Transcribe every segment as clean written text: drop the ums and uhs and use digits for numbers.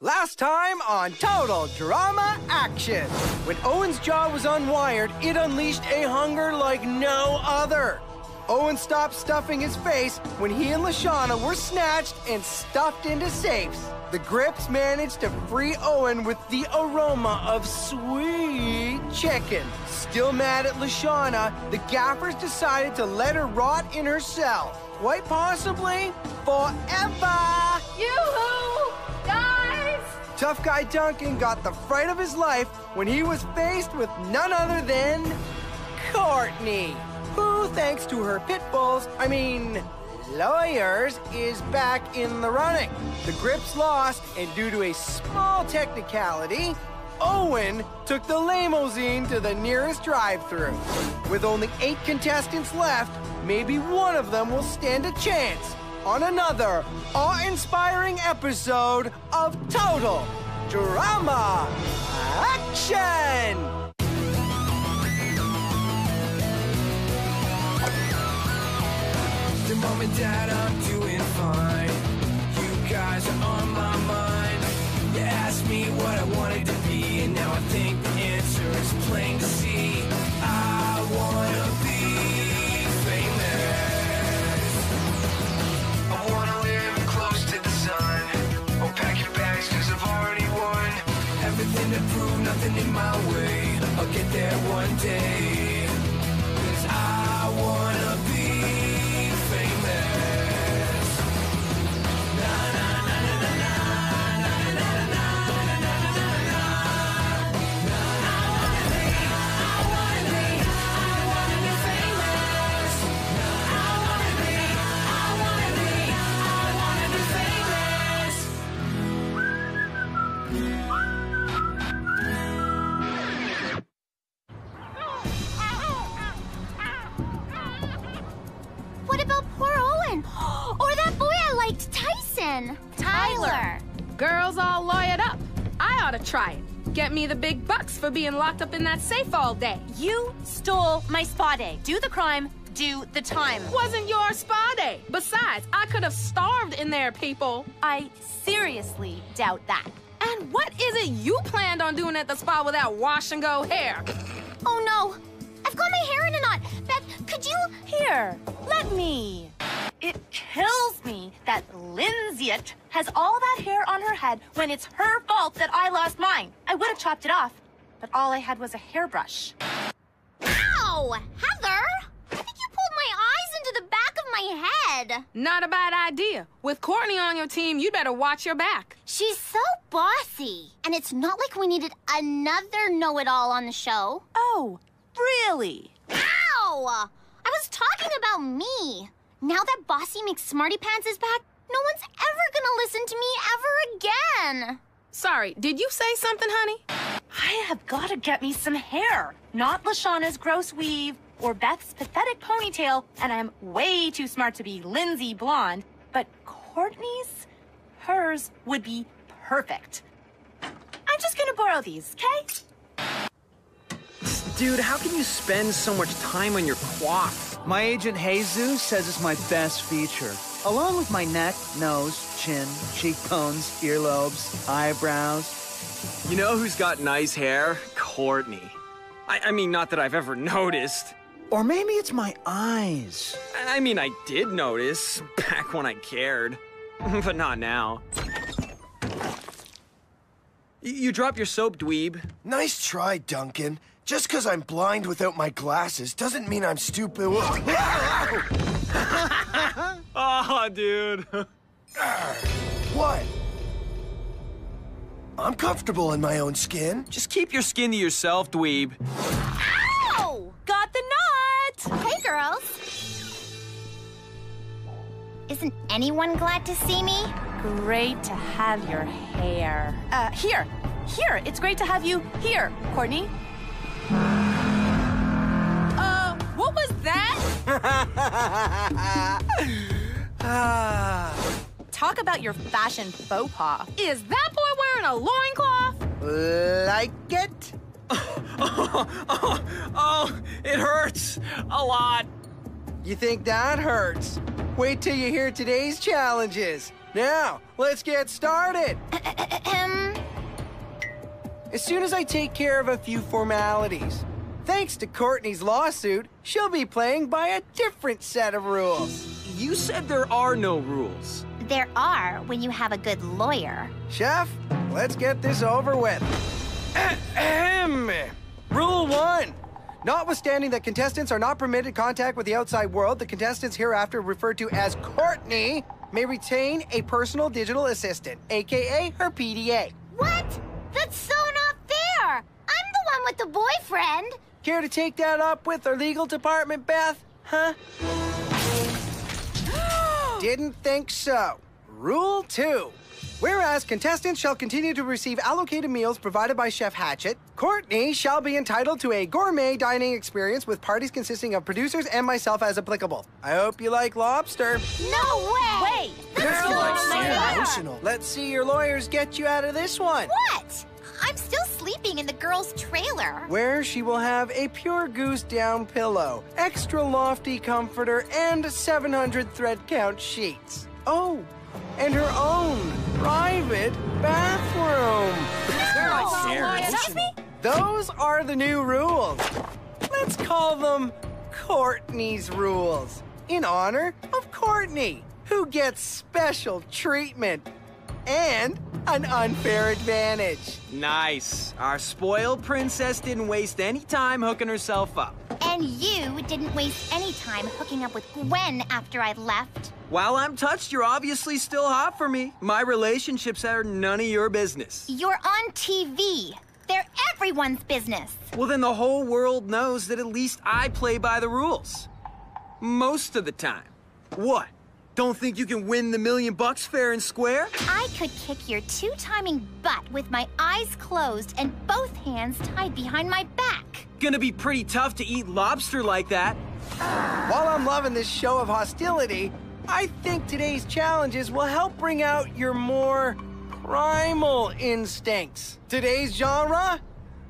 Last time on Total Drama Action. When Owen's jaw was unwired, it unleashed a hunger like no other. Owen stopped stuffing his face when he and Lashana were snatched and stuffed into safes. The Grips managed to free Owen with the aroma of sweet chicken. Still mad at Lashana, the Gaffers decided to let her rot in her cell. Quite possibly forever. Yoo-hoo! Guys! Tough Guy Duncan got the fright of his life when he was faced with none other than Courtney, who, thanks to her lawyers, is back in the running. The Grips lost, and due to a small technicality, Owen took the limousine to the nearest drive-thru. With only 8 contestants left, maybe one of them will stand a chance on another awe-inspiring episode of Total Drama Action! The mom and dad, I'm doing fine. You guys are on my mind. You asked me what I wanted to be, and now I think the answer is plain to see. I wanna be famous. I wanna live close to the sun. Oh, pack your bags, cause I've already won. Everything to prove, nothing in my way. I'll get there one day. Cause I wanna be Tyler! Girls all lawyered up. I ought to try it. Get me the big bucks for being locked up in that safe all day. You stole my spa day. Do the crime, do the time. Wasn't your spa day. Besides, I could have starved in there, people. I seriously doubt that. And what is it you planned on doing at the spa with that wash-and-go hair? Oh, no. I've got my hair in a knot. Beth, could you... Here, let me. It kills me that Lindsayette has all that hair on her head when it's her fault that I lost mine. I would have chopped it off, but all I had was a hairbrush. Ow! Heather! I think you pulled my eyes into the back of my head. Not a bad idea. With Courtney on your team, you'd better watch your back. She's so bossy. And it's not like we needed another know-it-all on the show. Oh, really? Ow! I was talking about me. Now that Bossy McSmartypants is back, no one's ever gonna listen to me ever again. Sorry, did you say something, honey? I have gotta get me some hair. Not Lashana's gross weave or Beth's pathetic ponytail, and I'm way too smart to be Lindsay blonde, but Courtney's, hers would be perfect. I'm just gonna borrow these, okay? Dude, how can you spend so much time on your coif? My agent Jesus says it's my best feature. Along with my neck, nose, chin, cheekbones, earlobes, eyebrows. You know who's got nice hair? Courtney. I mean, not that I've ever noticed. Or maybe it's my eyes. I mean, I did notice back when I cared. But not now. You dropped your soap, dweeb. Nice try, Duncan. Just because I'm blind without my glasses doesn't mean I'm stupid. Oh, dude. What? I'm comfortable in my own skin. Just keep your skin to yourself, dweeb. Ow! Got the knot! Hey, girls. Isn't anyone glad to see me? Great to have your hair. Here. It's great to have you here, Courtney. What was that? Talk about your fashion faux pas. Is that boy wearing a loincloth? Like it? Oh, it hurts a lot. You think that hurts? Wait till you hear today's challenges. Now, let's get started. As soon as I take care of a few formalities. Thanks to Courtney's lawsuit, she'll be playing by a different set of rules. You said there are no rules. There are when you have a good lawyer. Chef, let's get this over with. Rule 1. Notwithstanding that contestants are not permitted contact with the outside world, the contestants hereafter referred to as Courtney may retain a personal digital assistant, aka her PDA. What? That's so not fair! I'm the one with the boyfriend! Care to take that up with our legal department, Beth? Huh? Didn't think so. Rule 2. Whereas contestants shall continue to receive allocated meals provided by Chef Hatchet, Courtney shall be entitled to a gourmet dining experience with parties consisting of producers and myself as applicable. I hope you like lobster. No way! That's Emotional. Let's see your lawyers get you out of this one. What? I'm still sleeping in the girls' trailer. Where she will have a pure goose down pillow, extra lofty comforter, and 700 thread count sheets. Oh, and her own private bathroom. Excuse me? Those are the new rules. Let's call them Courtney's rules, in honor of Courtney, who gets special treatment and an unfair advantage. Nice. Our spoiled princess didn't waste any time hooking herself up. And you didn't waste any time hooking up with Gwen after I left. While I'm touched, you're obviously still hot for me. My relationships are none of your business. You're on TV. They're everyone's business. Well, then the whole world knows that at least I play by the rules. Most of the time. What? Don't think you can win the $1 million fair and square? I could kick your two-timing butt with my eyes closed and both hands tied behind my back. Gonna be pretty tough to eat lobster like that. While I'm loving this show of hostility, I think today's challenges will help bring out your more primal instincts. Today's genre?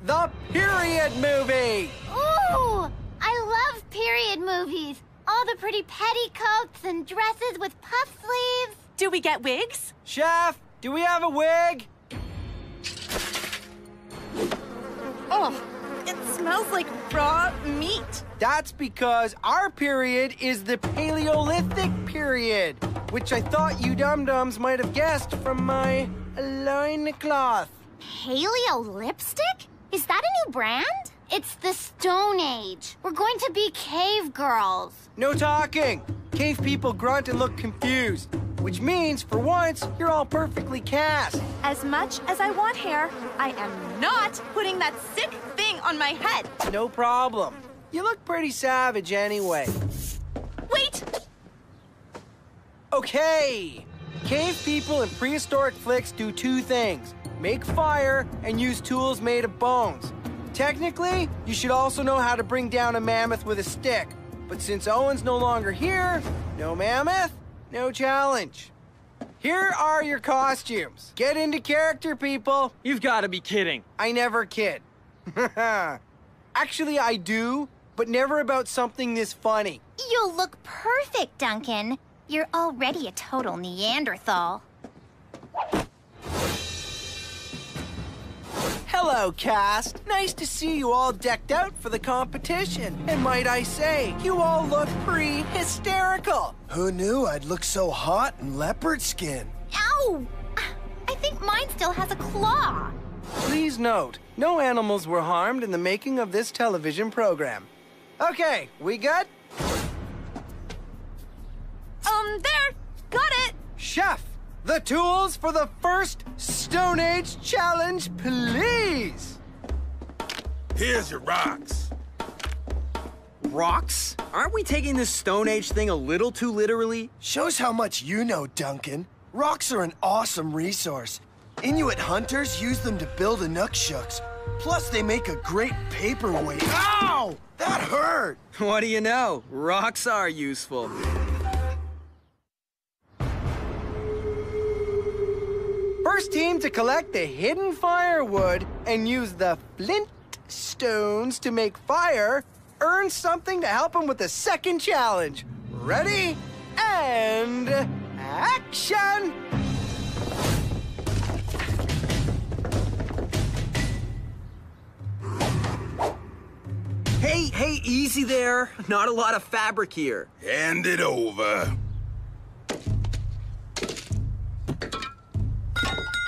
The period movie! Ooh! I love period movies. All the pretty petticoats and dresses with puff sleeves. Do we get wigs? Chef, do we have a wig? Oh, it smells like raw meat. That's because our period is the Paleolithic period, which I thought you dum-dums might have guessed from my loincloth. Paleo lipstick? Is that a new brand? It's the Stone Age. We're going to be cave girls. No talking. Cave people grunt and look confused, which means, for once, you're all perfectly cast. As much as I want hair, I am not putting that sick thing on my head. No problem. You look pretty savage anyway. Wait! Okay. Cave people in prehistoric flicks do two things: make fire and use tools made of bones. Technically, you should also know how to bring down a mammoth with a stick. But since Owen's no longer here, no mammoth, no challenge. Here are your costumes. Get into character, people. You've got to be kidding. I never kid. Actually, I do, but never about something this funny. You'll look perfect, Duncan. You're already a total Neanderthal. Hello, cast. Nice to see you all decked out for the competition. And might I say, you all look pre-hysterical. Who knew I'd look so hot in leopard skin? Ow! I think mine still has a claw. Please note, no animals were harmed in the making of this television program. Okay, we good? There! Got it! Chef, the tools for the first Stone Age challenge, please! Here's your rocks. Rocks? Aren't we taking this Stone Age thing a little too literally? Shows how much you know, Duncan. Rocks are an awesome resource. Inuit hunters use them to build inukshuks. Plus, they make a great paperweight. Ow! That hurt! What do you know? Rocks are useful. First team to collect the hidden firewood and use the flint stones to make fire earns something to help them with the second challenge. Ready? And Action! Hey, easy there. Not a lot of fabric here. Hand it over.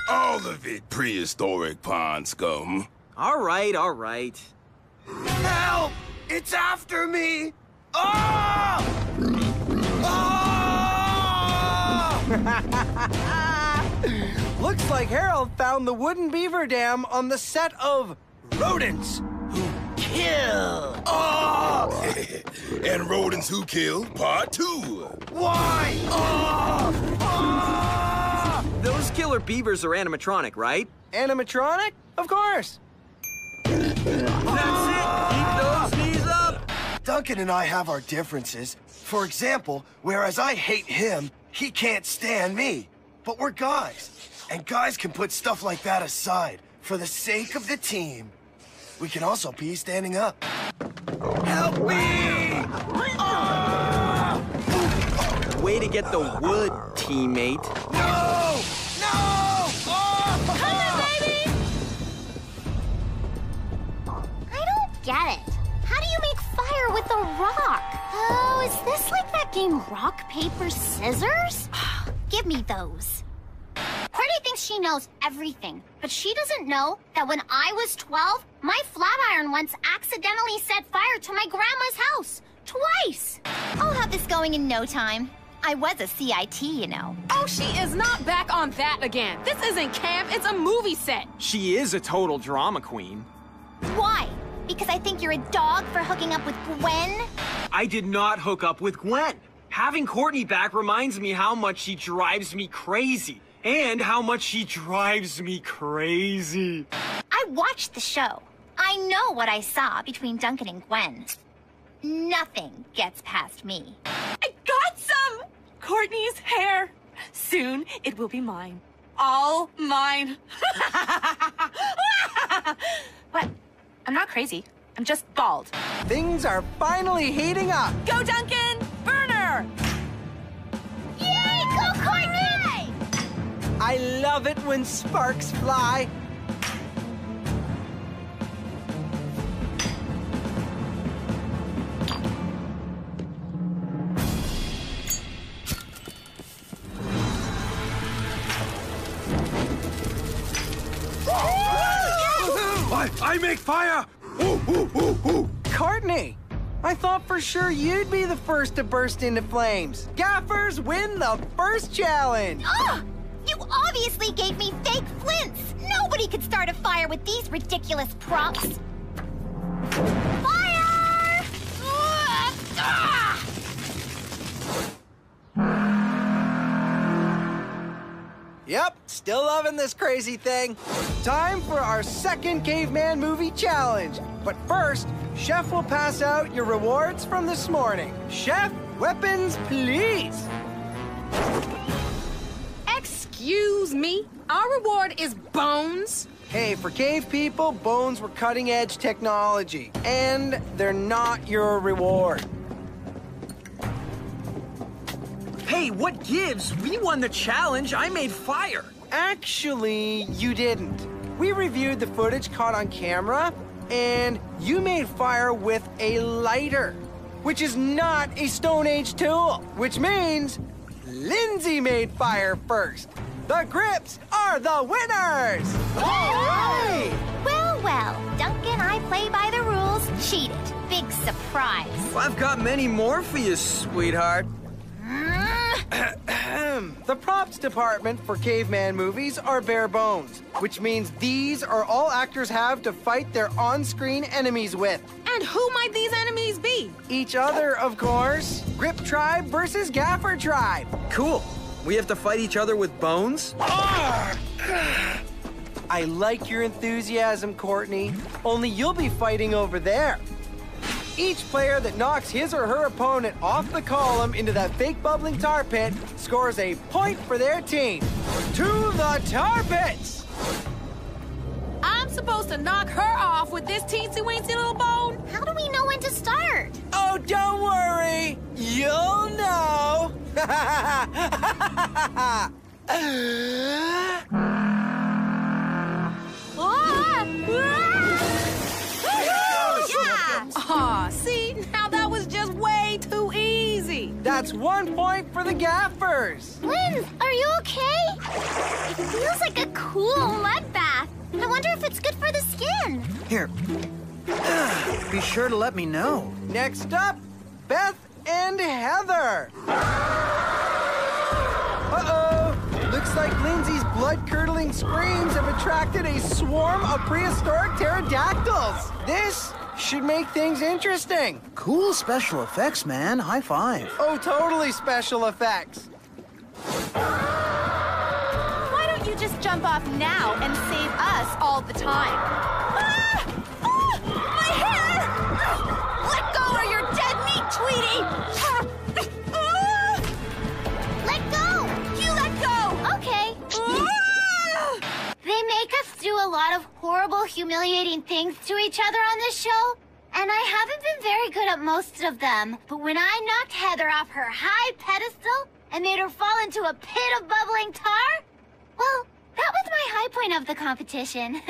All of it, prehistoric pond scum. All right. Help! It's after me! Oh! Oh! Looks like Harold found the wooden beaver dam on the set of Rodents Who Kill. Oh! And Rodents Who Kill, Part 2. Why? Oh! Oh! Those killer beavers are animatronic, right? Animatronic? Of course. That's it. Keep those knees up. Duncan and I have our differences. For example, whereas I hate him, he can't stand me. But we're guys, and guys can put stuff like that aside for the sake of the team. We can also be standing up. Help me! Way to get the wood, teammate. No! No! Oh! Come on, baby! I don't get it. How do you make fire with a rock? Oh, is this like that game Rock, Paper, Scissors? Give me those. Courtney thinks she knows everything, but she doesn't know that when I was 12, my flat iron once accidentally set fire to my grandma's house. Twice! I'll have this going in no time. I was a CIT, you know. Oh, she is not back on that again. This isn't camp, it's a movie set. She is a total drama queen. Why? Because I think you're a dog for hooking up with Gwen? I did not hook up with Gwen. Having Courtney back reminds me how much she drives me crazy. And how much she drives me crazy. I watched the show. I know what I saw between Duncan and Gwen. Nothing gets past me. I got some! Courtney's hair. Soon it will be mine. All mine. What? I'm not crazy. I'm just bald. Things are finally heating up. Go, Duncan! Burner! Yay! Go, Courtney! I love it when sparks fly. I make fire! Ooh, ooh, ooh, ooh. Courtney, I thought for sure you'd be the first to burst into flames. Gaffers win the first challenge. Ugh! You obviously gave me fake flints. Nobody could start a fire with these ridiculous props. Fire! Ugh! Ah! Yep, still loving this crazy thing. Time for our second Caveman movie challenge. But first, Chef will pass out your rewards from this morning. Chef, weapons, please. Excuse me? Our reward is bones? Hey, for cave people, bones were cutting-edge technology. And they're not your reward. Hey, what gives? We won the challenge. I made fire. Actually, you didn't. We reviewed the footage caught on camera, and you made fire with a lighter, which is not a Stone Age tool, which means Lindsay made fire first. The Grips are the winners! All right! Well, Duncan, I play by the rules, cheated. Big surprise. Well, I've got many more for you, sweetheart. The props department for caveman movies are bare bones, which means these are all actors have to fight their on-screen enemies with. And who might these enemies be? Each other, of course. Grip Tribe versus Gaffer Tribe. Cool. We have to fight each other with bones? I like your enthusiasm, Courtney. Only you'll be fighting over there. Each player that knocks his or her opponent off the column into that fake bubbling tar pit scores a point for their team. To the tar pits! I'm supposed to knock her off with this teensy-weensy little bone? How do we know when to start? Oh, don't worry. You'll know. Aw, see? Now that was just way too easy. That's 1 point for the gaffers. Lynn, are you okay? It feels like a cool mud bath. I wonder if it's good for the skin. Here. Be sure to let me know. Next up, Beth and Heather. Uh-oh. Looks like Lindsay's blood-curdling screams have attracted a swarm of prehistoric pterodactyls. This should make things interesting. Cool special effects, man. High five. Oh, totally special effects. Why don't you just jump off now and save us all the time? Ah! Ah! My hair! Let go or you're dead meat, Tweety! Ah! Let go! You let go! Okay. Ah! They make us do a lot of horrible, humiliating things to each other on this show, and I haven't been very good at most of them. But when I knocked Heather off her high pedestal and made her fall into a pit of bubbling tar, well, that was my high point of the competition.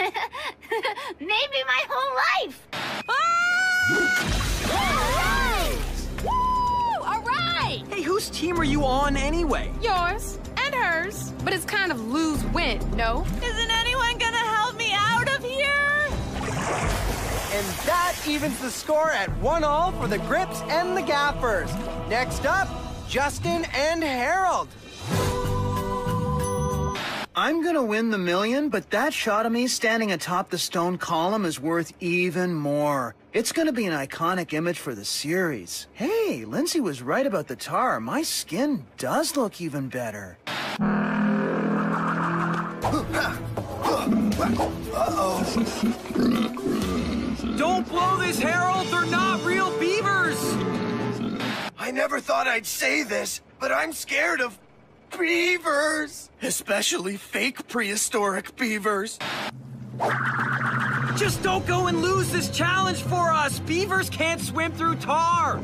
Maybe my whole life. Woo! All right! Hey, whose team are you on anyway? Yours and hers. But it's kind of lose-win, no? Isn't anyone gonna help me out of here? And that evens the score at 1-1 for the Grips and the Gaffers. Next up, Justin and Harold. I'm gonna win the million, but that shot of me standing atop the stone column is worth even more. It's gonna be an iconic image for the series. Hey, Lindsay was right about the tar. My skin does look even better. Don't blow this, Harold! They're not real beavers! I never thought I'd say this, but I'm scared of beavers. Especially fake prehistoric beavers. Just don't go and lose this challenge for us! Beavers can't swim through tar!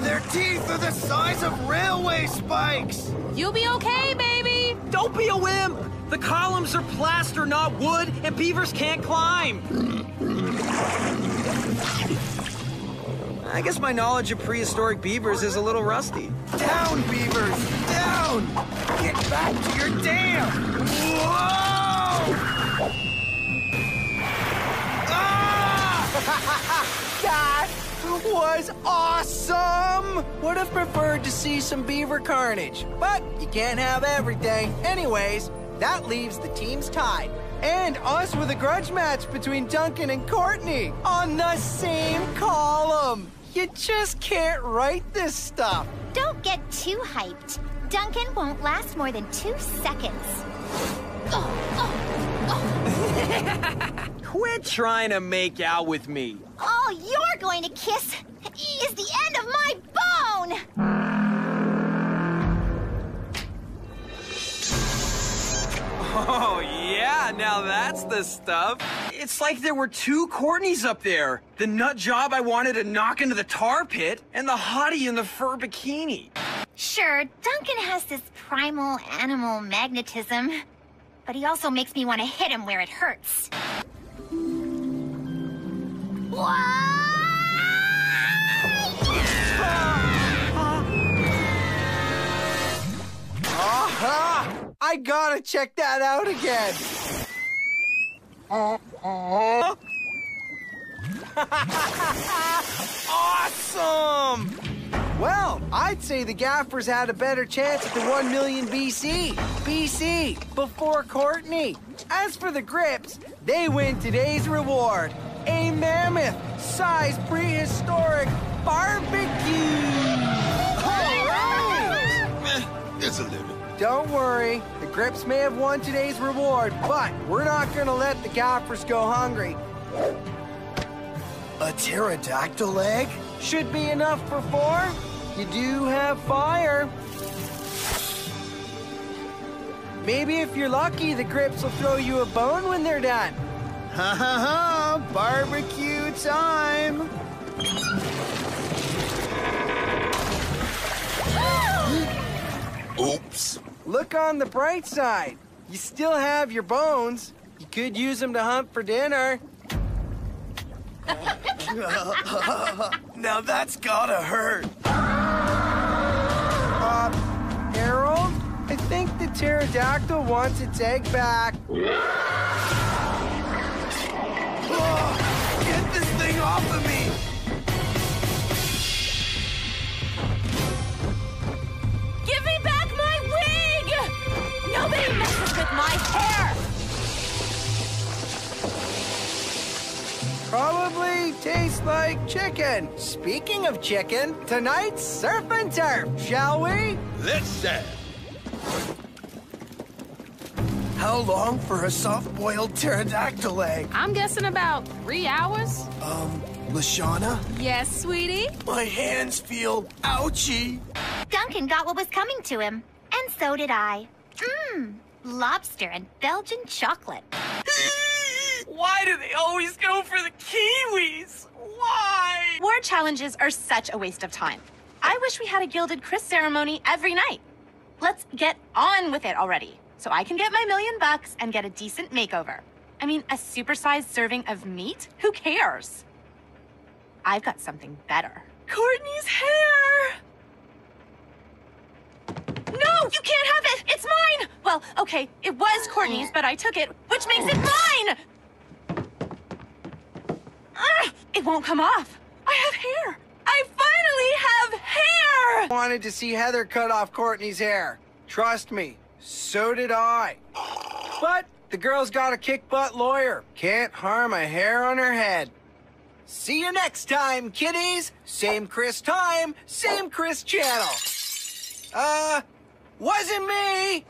Their teeth are the size of railway spikes. You'll be okay, baby. Don't be a wimp! The columns are plaster, not wood, and beavers can't climb! I guess my knowledge of prehistoric beavers is a little rusty. Down, beavers! Down! Get back to your dam! Whoa! Ah! That was awesome! Would have preferred to see some beaver carnage, but you can't have everything. Anyways, that leaves the teams tied. And us with a grudge match between Duncan and Courtney on the same column. You just can't write this stuff. Don't get too hyped. Duncan won't last more than 2 seconds. Quit trying to make out with me. All you're going to kiss is the end of my bone! Oh, yeah, now that's the stuff. It's like there were two Courtneys up there. The nut job I wanted to knock into the tar pit, and the hottie in the fur bikini. Sure, Duncan has this primal animal magnetism, but he also makes me want to hit him where it hurts. Aha! I gotta check that out again. Awesome! Well, I'd say the Gaffers had a better chance at the 1 million BC. BC, before Courtney. As for the Grips, they win today's reward. A mammoth-sized prehistoric barbecue! All right! It's a living. Don't worry, the Grips may have won today's reward, but we're not gonna let the Gaffers go hungry. A pterodactyl egg? Should be enough for 4. You do have fire. Maybe if you're lucky, the Grips will throw you a bone when they're done. Ha ha ha! Barbecue time! Oops. Look on the bright side. You still have your bones. You could use them to hunt for dinner. Now that's gotta hurt. Harold, I think the pterodactyl wants its egg back. Get this thing off of me! Give me back my wig! Nobody messes with my hair! Probably tastes like chicken. Speaking of chicken, tonight's surf and turf, shall we? Let's say. How long for a soft-boiled pterodactyl egg? I'm guessing about 3 hours. Lashana? Yes, sweetie? My hands feel ouchy. Duncan got what was coming to him, and so did I. Lobster and Belgian chocolate. Why do they always go for the kiwis? Why? War challenges are such a waste of time. I wish we had a Gilded Chris ceremony every night. Let's get on with it already, so I can get my $1,000,000 and get a decent makeover. I mean, a supersized serving of meat? Who cares? I've got something better. Courtney's hair! No, you can't have it! It's mine! Well, okay, it was Courtney's, but I took it, which makes it mine! It won't come off. I have hair. I finally have hair! Wanted to see Heather cut off Courtney's hair. Trust me, so did I. But the girl's got a kick-butt lawyer. Can't harm a hair on her head. See you next time, kiddies. Same Chris time, same Chris channel. Wasn't me.